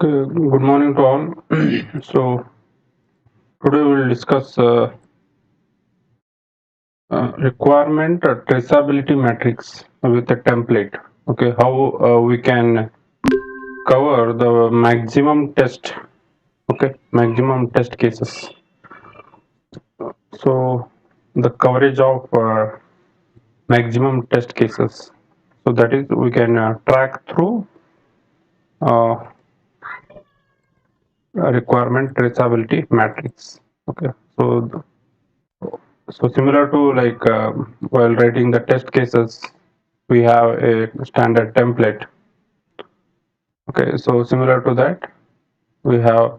Okay, good morning to all. So today we will discuss requirement traceability matrix with a template. Okay, how we can cover the maximum test. Okay, maximum test cases. So the coverage of maximum test cases. So that is we can track through uh, requirement traceability matrix. Okay, so similar to like while writing the test cases, we have a standard template. Okay, so similar to that, we have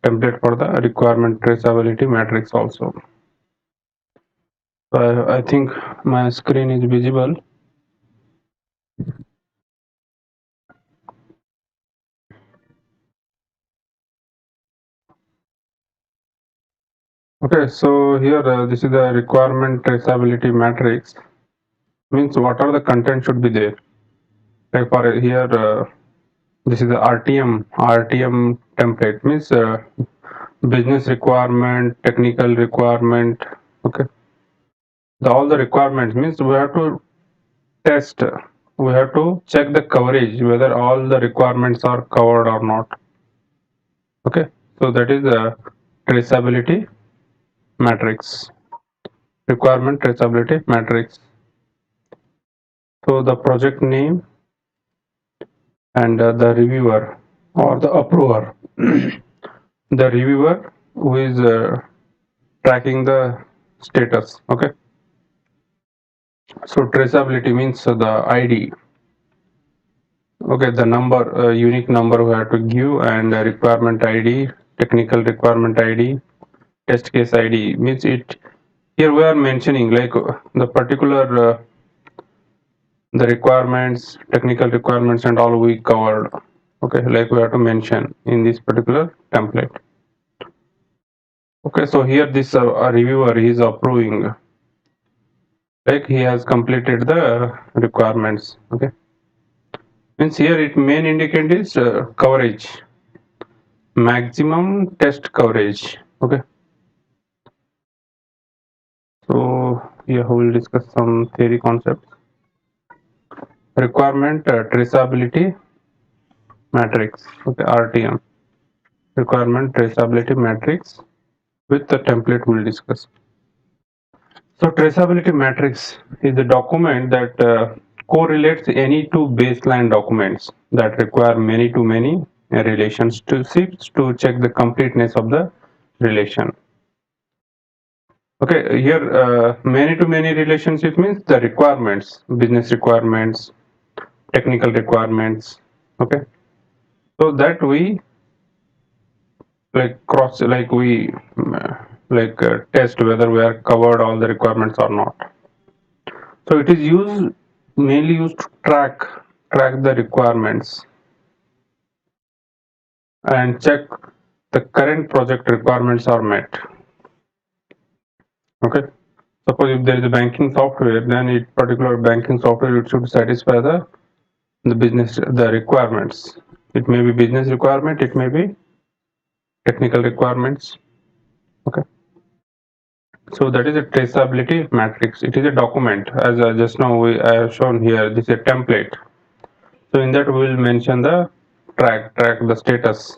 template for the requirement traceability matrix also. So I think my screen is visible. Okay, so here this is the requirement traceability matrix. Means what are the content should be there. Like for here, this is the RTM template means business requirement, technical requirement. Okay, all the requirements means we have to test, we have to check the coverage whether all the requirements are covered or not. Okay, so that is a traceability matrix, requirement traceability matrix. So the project name and the reviewer or the approver, the reviewer who is tracking the status. Okay, so traceability means the ID. Okay, the number, unique number we have to give, and requirement ID, technical requirement ID, test case ID means it. Here we are mentioning like the particular the requirements, technical requirements, and all we covered. Okay, like we have to mention in this particular template. Okay, so here this reviewer is approving, like he has completed the requirements. Okay, means here it main indicate is coverage, maximum test coverage. Okay, so here we will discuss some theory concepts. Requirement traceability matrix. Okay, RTM, requirement traceability matrix with the template we'll discuss. So traceability matrix is a document that correlates any two baseline documents that require many to many relationships to check the completeness of the relation. Okay, here many to many relationship means the requirements, business requirements, technical requirements. Okay, so that we like cross, like we test whether we are covered all the requirements or not. So it is used, mainly used to track the requirements and check the current project requirements are met. Okay, suppose if there is a banking software, then it particular banking software it should satisfy the business, the requirements. It may be business requirement, it may be technical requirements. Okay, so that is a traceability matrix. It is a document, as just now I have shown here. This is a template. So in that we will mention the track the status.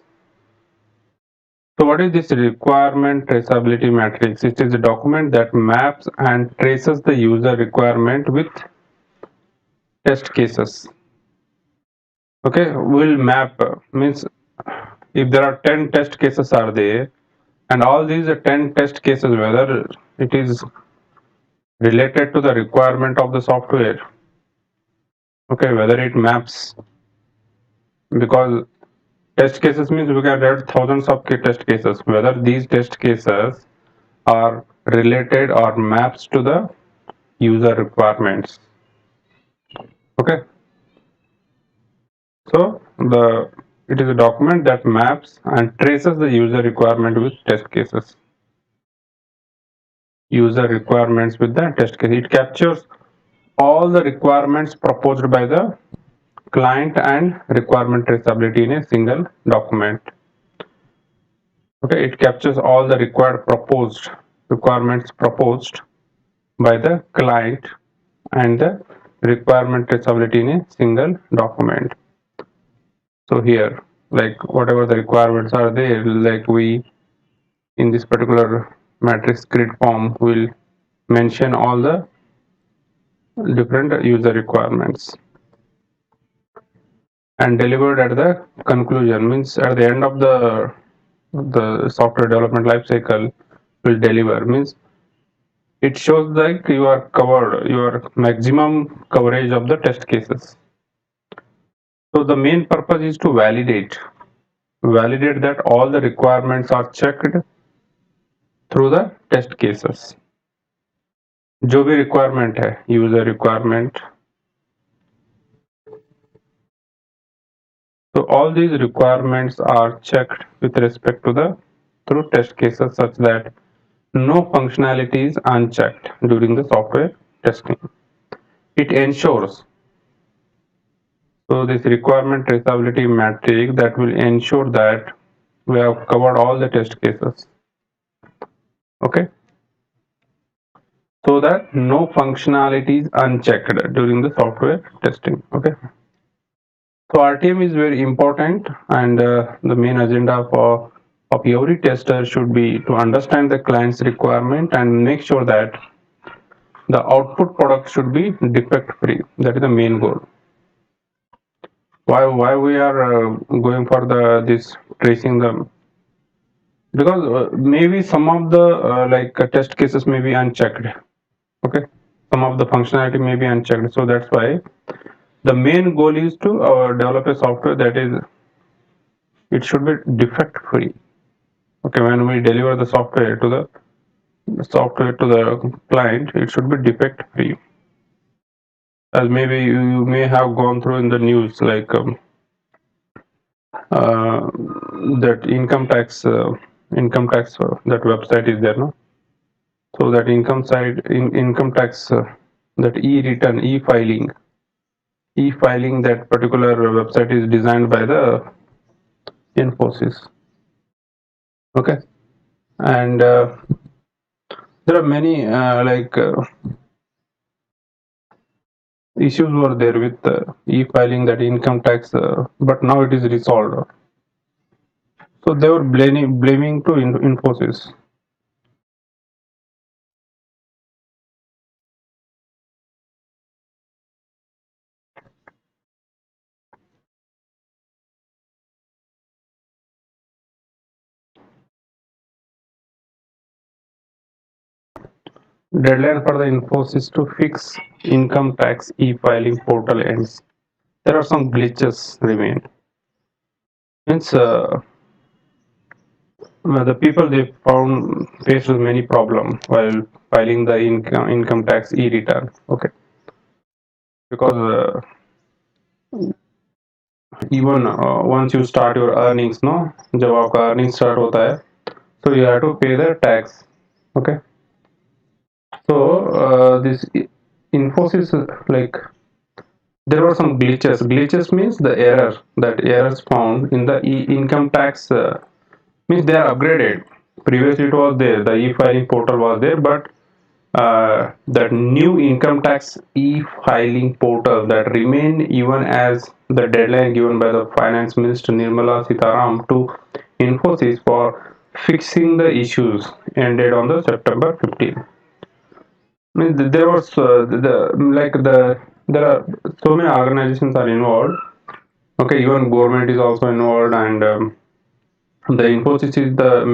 So what is this requirement traceability matrix? It is a document that maps and traces the user requirement with test cases. Okay, we'll map means if there are 10 test cases are there, and all these 10 test cases, whether it is related to the requirement of the software. Okay, whether it maps, because test cases means we can write thousands of test cases, whether these test cases are related or maps to the user requirements. Okay, so the it is a document that maps and traces the user requirement with test cases. User requirements with the test case. It captures all the requirements proposed by the client and requirement traceability in a single document. Okay, it captures all the requirements proposed by the client and the requirement traceability in a single document. So here, like whatever the requirements are there, like we in this particular matrix grid form will mention all the different user requirements, and delivered at the conclusion means at the end of the software development life cycle will deliver means it shows like you are covered your maximum coverage of the test cases. So the main purpose is to validate that all the requirements are checked through the test cases. जो भी requirement है user requirement, so all these requirements are checked with respect to the through test cases such that no functionality is unchecked during the software testing. It ensures, so this requirement traceability matrix that will ensure that we have covered all the test cases. Okay, so that no functionality is unchecked during the software testing. Okay, so RTM is very important, and the main agenda of every tester should be to understand the client's requirement and make sure that the output product should be defect free. That is the main goal. Why we are going for the this tracing them, because maybe some of the test cases may be unchecked. Okay, some of the functionality may be unchecked, so that's why the main goal is to develop a software that is it should be defect free. Okay, when we deliver the software to the client, it should be defect free. As maybe you may have gone through in the news, like that income tax that website is there, no? So that income tax that e-return e-filing, that particular website is designed by the Infosys. Okay, and there are many issues were there with e-filing that income tax, but now it is resolved. So they were blaming to Infosys. Deadline for the Infosys to fix income tax e-filing portal ends. There are some glitches remain. Means the people they found faced with many problems while filing the income tax e-return. Okay, because even once you start your earnings, no, जब आपका earnings start होता है, so you have to pay the tax. Okay, so this Infosys like there were some glitches. Glitches means the errors found in the income tax means they are upgraded. Previously it was there, the e-filing portal was there, but that new income tax e-filing portal that remained even as the deadline given by the finance minister Nirmala Sitaram to Infosys for fixing the issues ended on the September 15th. I mean, there was there are so many organizations are involved. Okay, even government is also involved, and the Infosys is the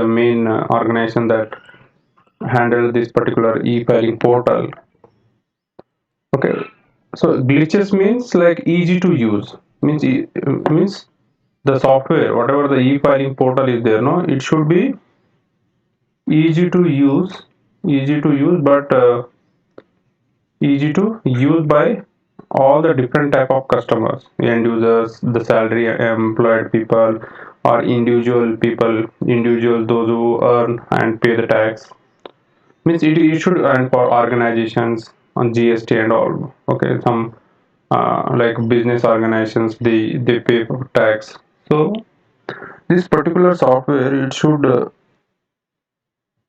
main organization that handle this particular e-filing portal. Okay, so glitches means like easy to use, means the software whatever the e-filing portal is there, no, it should be easy to use, but easy to use by all the different type of customers, end users, the salary employed people, or individual those who earn and pay the tax. Means it should earn for organizations on GST and all. Okay, some like business organizations, they pay for tax. So this particular software, it should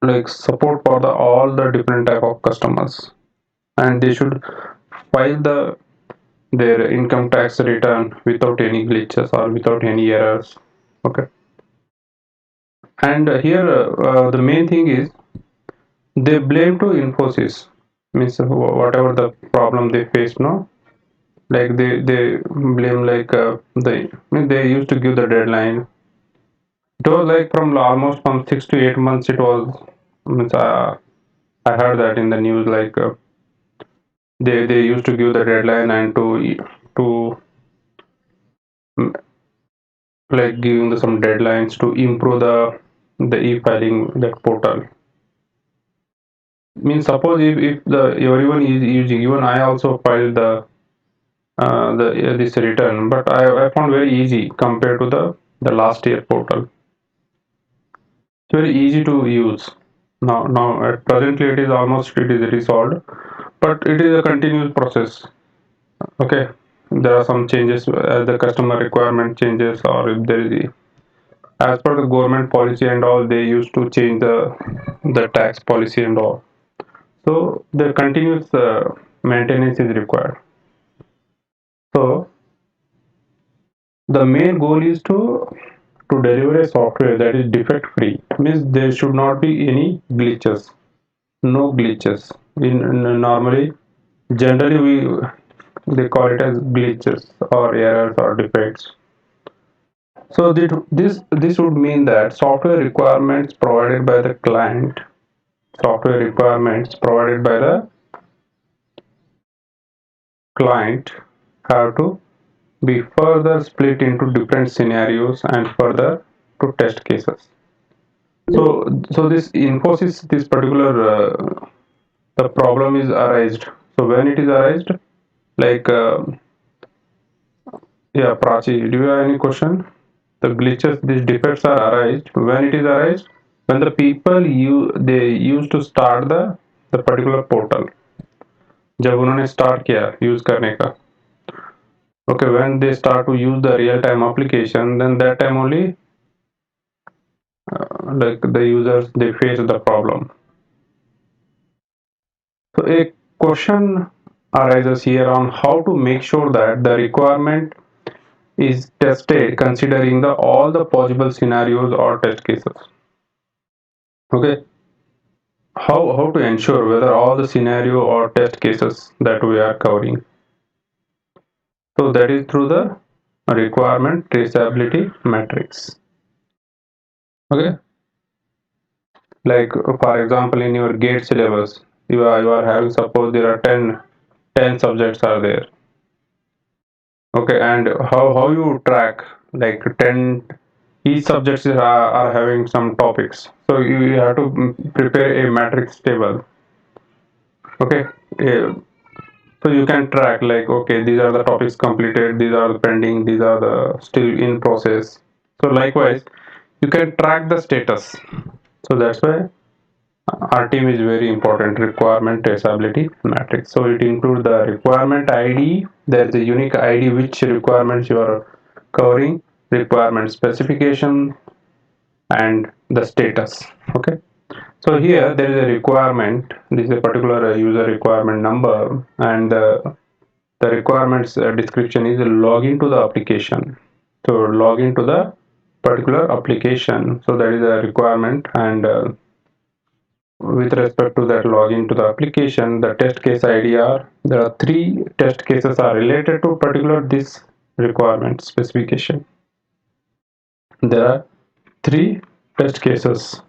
like support for the all the different type of customers, and they should file their income tax return without any glitches or without any errors. Okay. And here the main thing is they blame to Infosys, means whatever the problem they face, no, like they blame like they used to give the deadline. It was like from almost from 6 to 8 months. It was, means, I heard that in the news, like they used to give the deadline and to mm, like giving some deadlines to improve the e-filing that portal. Means suppose if the everyone is using, even I also filed the this return, but I found very easy compared to the last year portal. It's very easy to use. Now at presently it is resolved, but it is a continuous process. Okay, there are some changes as the customer requirement changes, or if there is, as per the government policy and all, they used to change the tax policy and all. So the continuous maintenance is required. So the main goal is to deliver a software that is defect free. Means there should not be any glitches, no glitches. In normally, generally they call it as glitches or errors or defects. So this would mean that software requirements provided by the client have to be further split into different scenarios and further to test cases. So this Infosys, this particular the problem is arised. So when it is arised, like yeah, Prachi, do you have any question? The glitches, these defects are arised when it is arised when the people they used to start the particular portal. जब उन्होंने start किया use करने का, okay, when they start to use the real time application, then that time only like the users they face the problem. So a question arises here on how to make sure that the requirement is tested considering all the possible scenarios or test cases. Okay, how to ensure whether all the scenario or test cases that we are covering. So that is through the requirement traceability matrix. Okay, like for example in your gate syllabus, you are having, suppose there are 10 subjects are there. Okay, and how you track like 10, each subjects are having some topics, so you have to prepare a matrix table. Okay, so you can track like, okay, these are the topics completed, these are the pending, these are the still in process. So likewise you can track the status. So that's why our team is very important, requirement traceability matrix. So it includes the requirement ID, there is a unique ID which requirements you are covering, requirement specification, and the status. Okay, so here there is a requirement, this is a particular user requirement number, and the requirements description is login to the application. So log into the particular application, so that is a requirement. And with respect to that login to the application, the test case ID are, there are three test cases are related to particular this requirement specification. There are three test cases.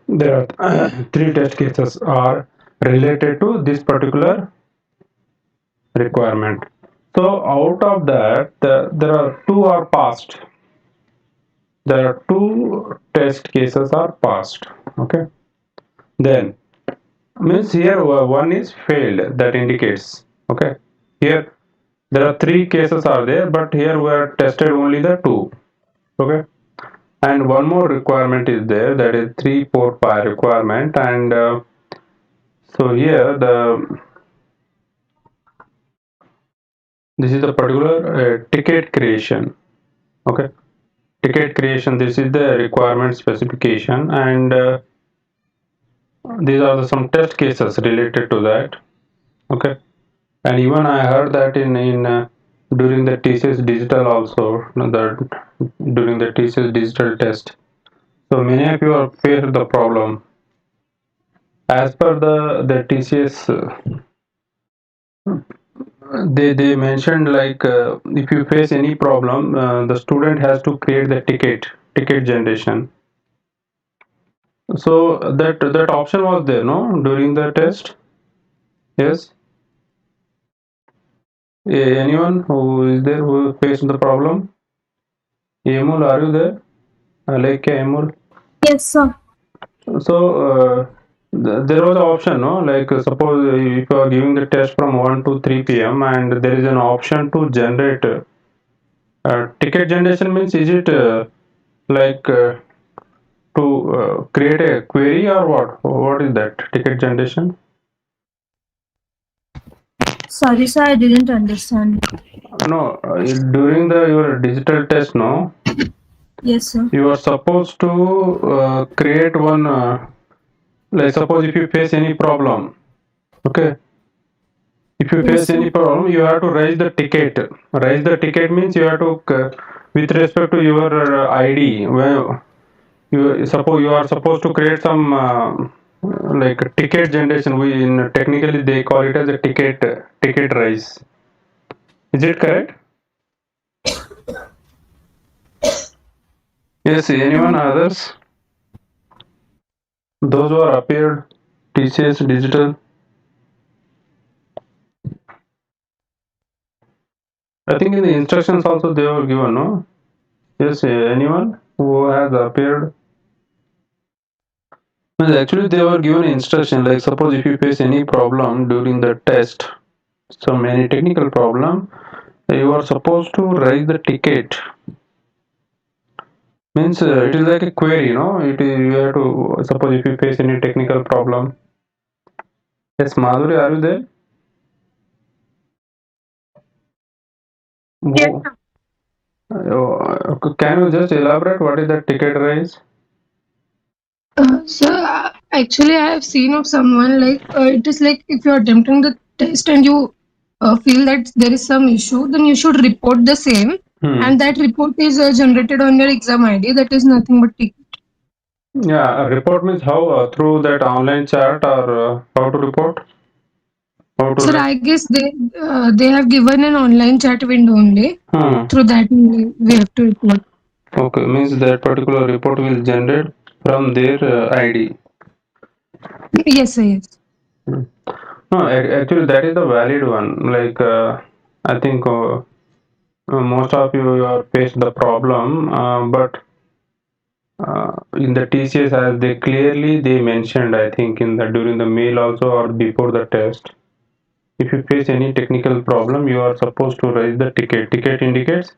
There are three test cases are related to this particular requirement. So out of that, there are two are passed. There are two test cases are passed. Okay. Then means here one is failed, that indicates. Okay. Here there are three cases are there, but here we are tested only the two. Okay. And one more requirement is there, that is 345 requirement. And so here This is the particular ticket creation. Okay, ticket creation. This is the requirement specification, and these are some test cases related to that. Okay, and even I heard that in during the TCS digital also, that during the TCS digital test. So many of you are faced the problem. As per the TCS, they mentioned like if you face any problem, the student has to create the ticket generation. So that option was there, no, during the test. Yes. Anyone who is there who faced the problem? Emul, are you there? Like Emul. Yes, sir. So there was an option, no? Like suppose if you are giving the test from 1 to 3 p.m. and there is an option to generate ticket generation means is it like to create a query or what? What is that ticket generation? Sorry, sir, I didn't understand. No, during the your digital test, no, Yes, sir. you are supposed to create one. Like suppose if you face any problem, okay, if you Yes, face sir. any problem you have to raise the ticket. Raise the ticket means you have to with respect to your id, where you suppose you are supposed to create some like ticket generation. We in technically they call it as a ticket raise. Is it correct? Yes, anyone others, those who are appeared TCS digital? I think in the instructions also they were given, no? Yes, anyone who has appeared? Well, actually, they were given instruction like suppose if you face any problem during the test, some any technical problem, you are supposed to raise the ticket. Means it is like a query, no? It is, you have to suppose if you face any technical problem. Yes, Madhuri, are you there? Yes, Wo- can you just elaborate what is the ticket raise? Actually, I have seen of someone like it is like if you're attempting the test and you feel that there is some issue, then you should report the same, Hmm. and that report is generated on your exam ID. That is nothing but ticket. Yeah, report means how through that online chat or how to report? How to Sir, raise? I guess they have given an online chat window only. Hmm. Through that only we have to report. Okay, means that particular report will generate from their ID. Yes, sir. Yes. Hmm. No, actually that is the valid one. Like I think most of you are faced the problem, but in the TCS as they clearly they mentioned, I think in the during the mail also or before the test, if you face any technical problem, you are supposed to raise the ticket. Ticket indicates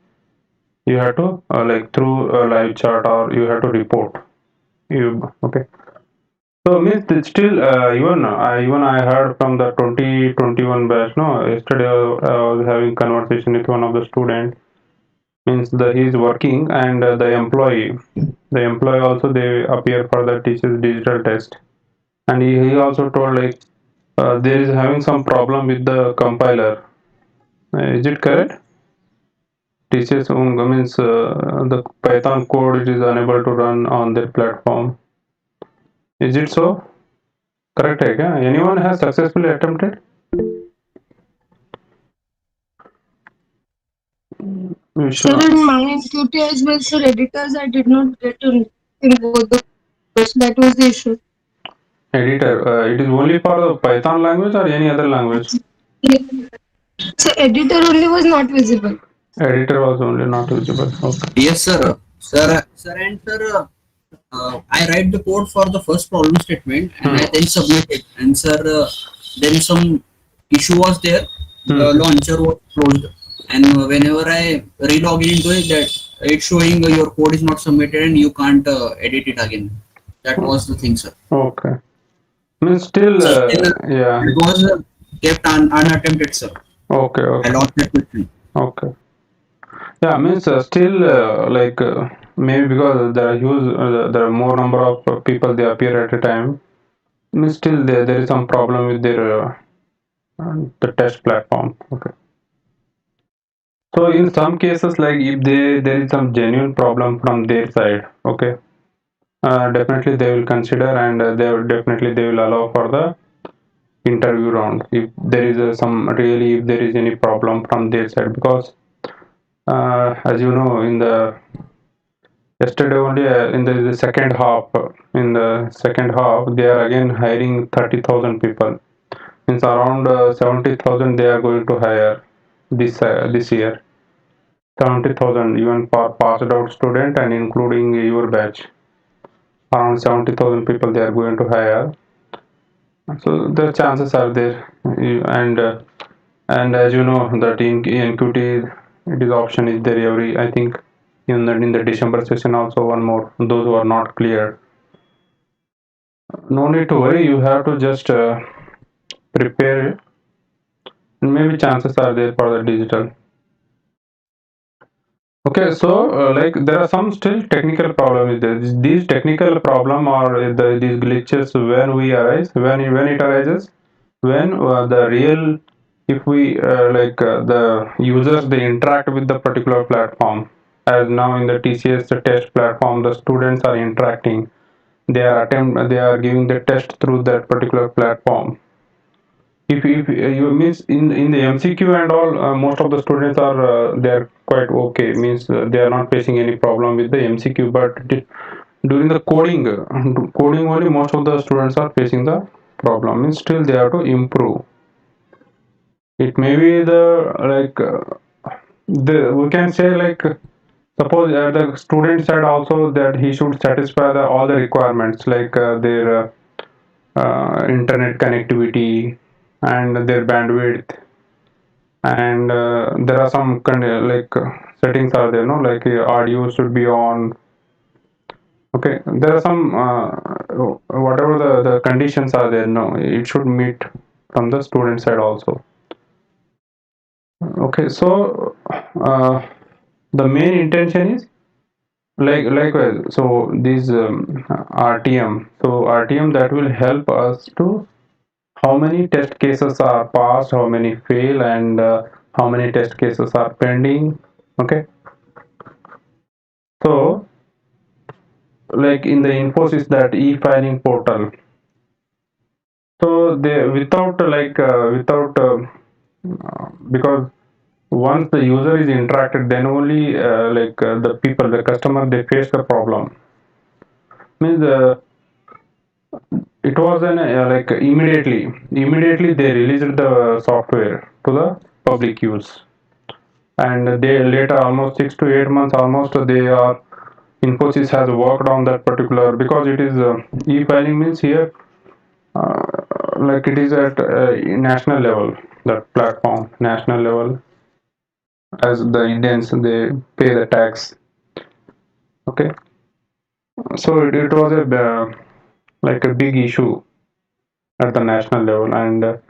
you have to like through a live chat or you have to report. You okay? So means that still even I heard from the 2021 batch. No, yesterday I was having conversation with one of the student. Means the he is working and the employee also they appear for the teacher's digital test, and he also told like there is having some problem with the compiler. Is it correct? Teachers means the Python code it is unable to run on their platform. Is it so? Correct, hai kya? Anyone has successfully attempted? Sir, Vishwanath. in my institute as well, sir, editors I did not get to in both the course. That was the issue. Editor. It is only for the Python language or any other language? Yeah. So editor only was not visible. Editor was only not visible. Okay. Yes, sir. Sir, and sir, I write the code for the first problem statement and I Hmm. then submit it. And sir, then some issue was there. The Hmm. launcher was closed, and whenever I re-log into it, that it's showing your code is not submitted and you can't edit it again. That was the thing, sir. Okay. Means still, So still, yeah. it was kept unattempted, sir. Okay, I okay, lost that question. okay. Yeah, means still maybe because there are huge, there are more number of people they appear at a time. Means still there is some problem with their the test platform. Okay. So in some cases, like if there is some genuine problem from their side, okay, definitely they will consider, and they will allow for the interview round if there is some really, if there is any problem from their side, because as you know, in the yesterday only, the second half, they are again hiring 30,000 people. Means around 70,000 they are going to hire this year. 70,000 even for passed out student and including your batch. Around 70,000 people they are going to hire. So the chances are there. And as you know that in NQT it is option is there every, I think in the December session also one more, those who are not cleared. No need to worry, you have to just prepare it, and maybe chances are there for the digital. Okay, so like there are some still technical problem with this. These technical problem or these glitches when we arise, when it arises, when the real, if we the users they interact with the particular platform, as now in the TCS test platform, the students are interacting, they are giving the test through that particular platform. If you means in the MCQ and all, most of the students are they are quite okay, means they are not facing any problem with the MCQ, but during the coding, coding only most of the students are facing the problem, means still they have to improve. It may be the like the we can say like, suppose the student said also that he should satisfy all the requirements, like their internet connectivity and their bandwidth, and there are some settings are there, no, like audio should be on. Okay, there are some whatever the conditions are there, no, it should meet from the student side also. Okay, so the main intention is likewise, so these RTM, so RTM that will help us to how many test cases are passed, how many fail, and how many test cases are pending. Okay, so like in the Infosys that e-filing portal, so they without because once the user is interacted, then only the people, the customer, they face the problem. Means it was an immediately they released the software to the public use, and they later almost 6 to 8 months almost they are, Infosys has worked on that particular, because it is e-filing means here uh, like it is at national level, that platform national level, as the Indians they pay the tax. Okay, so it was a like a big issue at the national level, and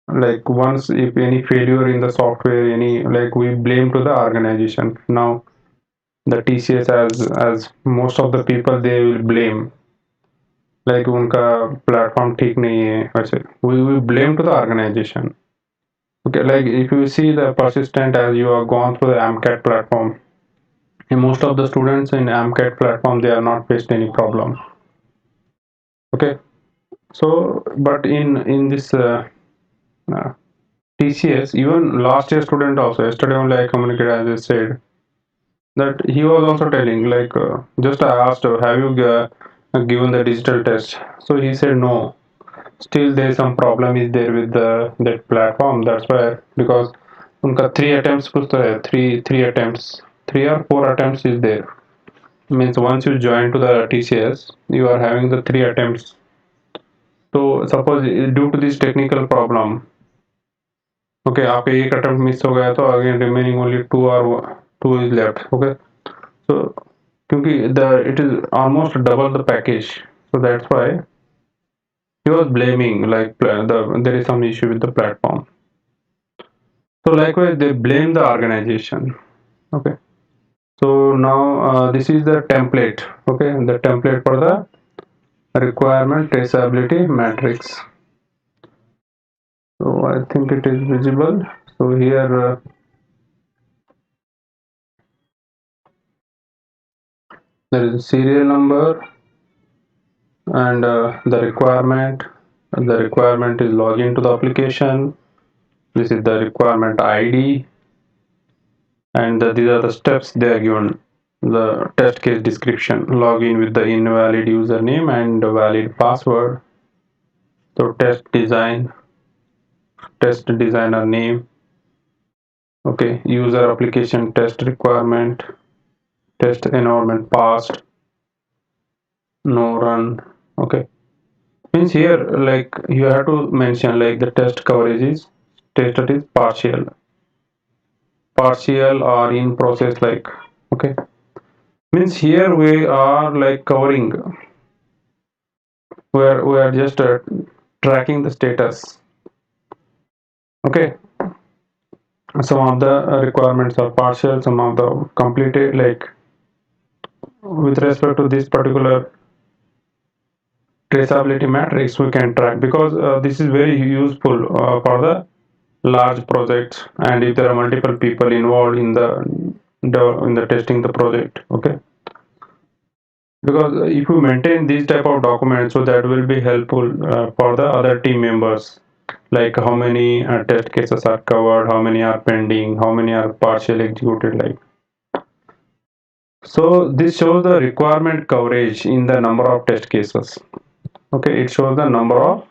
like once if any failure in the software, any, like we blame to the organization. Now the TCS, as most of the people they will blame, like उनका platform ठीक नहीं है, वैसे we blame to the organization. Okay, like if you see the persistent, as you have gone through the AMCAT platform, and most of the students in AMCAT platform they are not faced any problem. Okay, so but in this uh, TCS, even last year student also, yesterday only I communicated, as I said, that he was also telling like just I asked, have you given the digital test? So he said no, still there is some problem is there with the that platform, that's why, because उनका 3 attempts कुछ तो है, three attempts, 3 or 4 attempts is there, means once you join to the TCS you are having the 3 attempts. So suppose due to this technical problem, okay, आपका एक attempt miss हो गया, तो again remaining only 2 is left. Okay, so क्योंकि the it is almost double the package, so that's why he was blaming like there is some issue with the platform. So likewise, they blame the organization. Okay. So now this is the template. Okay, the template for the requirement traceability matrix. So I think it is visible. So here there is a serial number and the requirement. The requirement is login to the application. This is the requirement ID, and these are the steps they are given. The test case description: login with the invalid username and valid password. So test design, test designer name. Okay, user application test requirement, test environment passed, no run. Okay, means here like you have to mention like the test coverage is stated is partial or in process, like. Okay, means here we are like covering, we are just tracking the status. Okay, some of the requirements are partial, some of the completed, like with respect to this particular traceability matrix we can track, because this is very useful for the large projects, and if there are multiple people involved in the testing the project. Okay, because if you maintain these type of documents, so that will be helpful for the other team members, like how many test cases are covered, how many are pending, how many are partially executed, like. So this shows the requirement coverage in the number of test cases. Okay, it shows the number of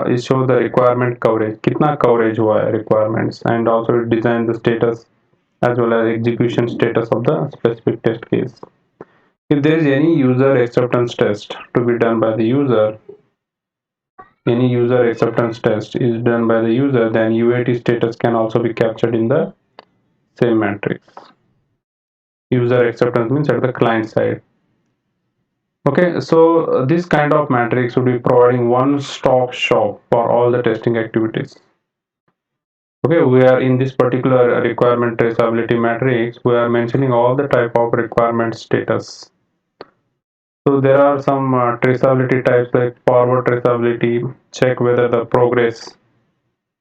it shows the requirement coverage, kitna coverage हुआ है requirements, and also it designs the status as well as execution status of the specific test case. If there is any user acceptance test to be done by the user, any user acceptance test is done by the user, then UAT status can also be captured in the same matrix. User acceptance means at the client side. Okay, so this kind of matrix would be providing one-stop shop for all the testing activities. Okay, we are in this particular requirement traceability matrix, we are mentioning all the type of requirement status. So there are some traceability types like forward traceability, check whether the progress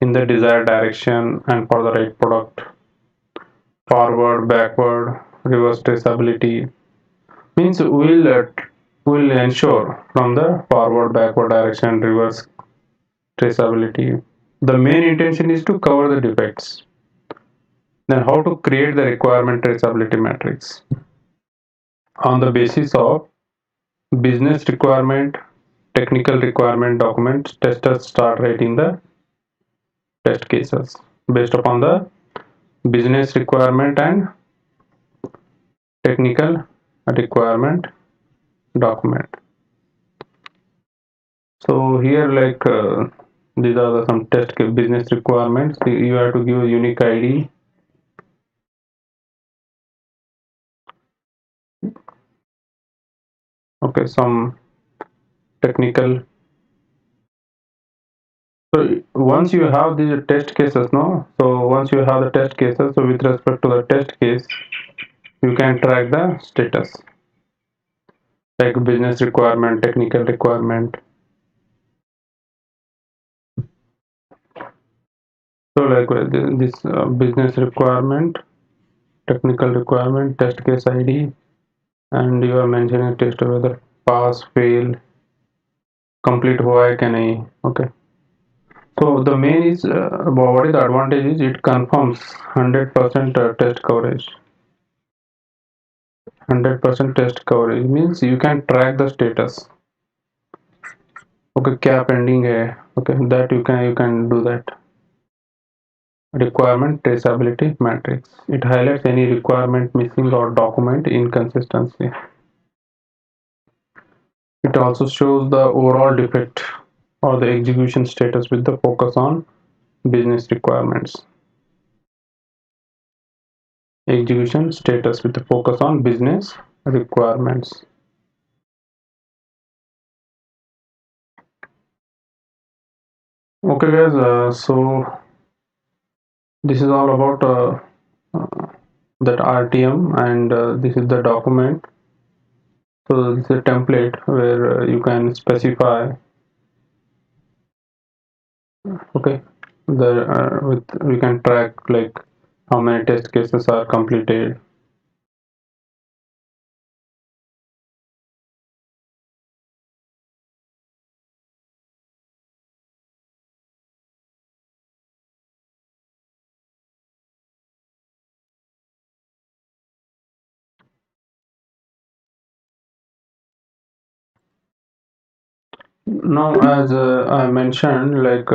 in the desired direction and for the right product. Forward, backward, reverse traceability means will ensure from the forward, backward direction, reverse traceability. The main intention is to cover the defects. Then how to create the requirement traceability matrix? On the basis of business requirement, technical requirement documents, testers start writing the test cases based upon the business requirement and technical requirement document. So here like these are some test business requirements. You have to give a unique ID. Okay, some technical. So once you have these test cases, no. So once you have the test cases, so with respect to the test case, you can track the status, like business requirement, technical requirement. So like this business requirement, technical requirement, test case ID, and you are mentioning test whether pass, fail, complete हुआ है क्या नहीं. Okay. So the main is what is the advantage is it confirms 100% test coverage. 100% test coverage means you can track the status. Okay, क्या pending है. Okay, that you can do that. Requirement traceability matrix. It highlights any requirement missing or document inconsistency. It also shows the overall defect or the execution status with the focus on business requirements. Execution status with the focus on business requirements. Okay guys, so This is all about that RTM, and this is the document. So this is a template where you can specify, okay, the with we can track like how many test cases are completed. Now, as I mentioned, like